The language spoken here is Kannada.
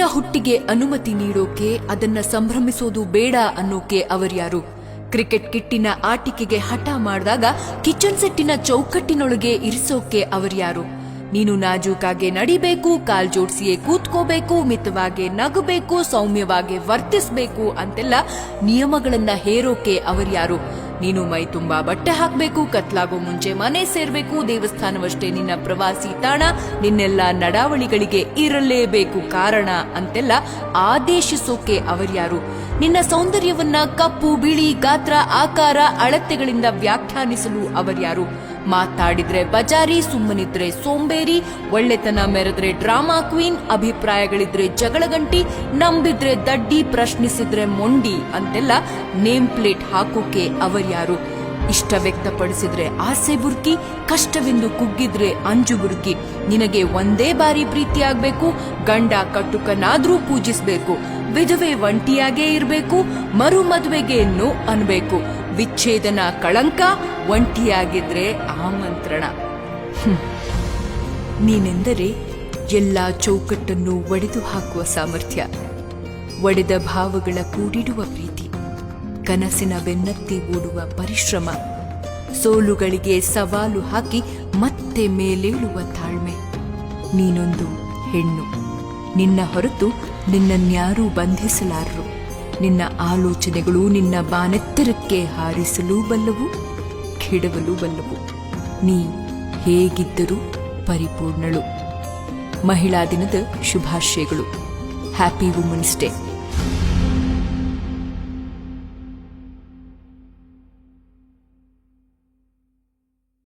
ನಿನ್ನ ಹುಟ್ಟಿಗೆ ಅನುಮತಿ ನೀಡೋಕೆ, ಅದನ್ನ ಸಂಭ್ರಮಿಸೋದು ಬೇಡ ಅನ್ನೋಕೆ ಅವರ್ಯಾರು? ಕ್ರಿಕೆಟ್ ಕಿಟ್ಟಿನ ಆಟಿಕೆಗೆ ಹಠ ಮಾಡಿದಾಗ ಕಿಚನ್ ಸೆಟ್ಟಿನ ಚೌಕಟ್ಟಿನೊಳಗೆ ಇರಿಸೋಕೆ ಅವರ್ಯಾರು? ನೀನು ನಾಜೂಕಾಗೆ ನಡಿಬೇಕು, ಕಾಲ್ ಜೋಡಿಸಿಯೇ ಕೂತ್ಕೋಬೇಕು, ಮಿತವಾಗಿ ನಗಬೇಕು, ಸೌಮ್ಯವಾಗಿ ವರ್ತಿಸಬೇಕು ಅಂತೆಲ್ಲ ನಿಯಮಗಳನ್ನ ಹೇರೋಕೆ ಅವರ್ಯಾರು? ನೀನು ಮೈ ತುಂಬಾ ಬಟ್ಟೆ ಹಾಕಬೇಕು, ಕತ್ಲಾಗೋ ಮುಂಚೆ ಮನೆ ಸೇರ್ಬೇಕು, ದೇವಸ್ಥಾನವಷ್ಟೇ ನಿನ್ನ ಪ್ರವಾಸಿ ತಾಣ, ನಿನ್ನೆಲ್ಲ ನಡಾವಳಿಗಳಿಗೆ ಇರಲೇಬೇಕು ಕಾರಣ ಅಂತೆಲ್ಲ ಆದೇಶಿಸೋಕೆ ಅವರ್ಯಾರು? ನಿನ್ನ ಸೌಂದರ್ಯವನ್ನ ಕಪ್ಪು ಬಿಳಿ ಗಾತ್ರ ಆಕಾರ ಅಳತೆಗಳಿಂದ ವ್ಯಾಖ್ಯಾನಿಸಲು ಅವರ್ಯಾರು? ಮಾತಾಡಿದ್ರೆ ಬಜಾರಿ, ಸುಮ್ಮನಿದ್ರೆ ಸೋಂಬೇರಿ, ಒಳ್ಳೆತನ ಮೆರೆದ್ರೆ ಡ್ರಾಮಾ ಕ್ವೀನ್, ಅಭಿಪ್ರಾಯಗಳಿದ್ರೆ ಜಗಳಗಂಟಿ, ನಂಬಿದ್ರೆ ದಡ್ಡಿ, ಪ್ರಶ್ನಿಸಿದ್ರೆ ಮೊಂಡಿ ಅಂತೆಲ್ಲ ನೇಮ್ ಪ್ಲೇಟ್ ಹಾಕೋಕೆ ಅವರ್ಯಾರು? ಇಷ್ಟ ವ್ಯಕ್ತಪಡಿಸಿದ್ರೆ ಆಸೆ ಬುರ್ಕಿ, ಕಷ್ಟವೆಂದು ಕುಗ್ಗಿದ್ರೆ ಅಂಜು ಬುರ್ಕಿ, ನಿನಗೆ ಒಂದೇ ಬಾರಿ ಪ್ರೀತಿಯಾಗಬೇಕು, ಗಂಡ ಕಟ್ಟುಕನಾದ್ರೂ ಪೂಜಿಸಬೇಕು, ವಿಧವೆ ಒಂಟಿಯಾಗೇ ಇರಬೇಕು, ಮರು ಮದುವೆಗೆ ನೋ ಅನ್ಬೇಕು, ವಿಚ್ಛೇದನ ಕಳಂಕ, ಒಂಟಿಯಾಗಿದ್ರೆ ಆಮಂತ್ರಣ. ನೀನೆಂದರೆ ಎಲ್ಲಾ ಚೌಕಟ್ಟನ್ನು ಒಡೆದು ಹಾಕುವ ಸಾಮರ್ಥ್ಯ, ಒಡೆದ ಭಾವಗಳ ಕೂಡಿಡುವ ಪ್ರೀತಿ, ಕನಸಿನ ಬೆನ್ನತ್ತಿ ಓಡುವ ಪರಿಶ್ರಮ, ಸೋಲುಗಳಿಗೆ ಸವಾಲು ಹಾಕಿ ಮತ್ತೆ ಮೇಲೇಳುವ ತಾಳ್ಮೆ. ನೀನೊಂದು ಹೆಣ್ಣು. ನಿನ್ನ ಹೊರತು ನಿನ್ನನ್ಯಾರೂ ಬಂಧಿಸಲಾರರು. ನಿನ್ನ ಆಲೋಚನೆಗಳು ನಿನ್ನ ಬಾನೆತ್ತರಕ್ಕೆ ಹಾರಿಸಲೂ ಬಲ್ಲವು, ಕೆಡವಲೂ ಬಲ್ಲವು. ನೀ ಹೇಗಿದ್ದರೂ ಪರಿಪೂರ್ಣಳು. ಮಹಿಳಾ ದಿನದ ಶುಭಾಶಯಗಳು. Happy women's day.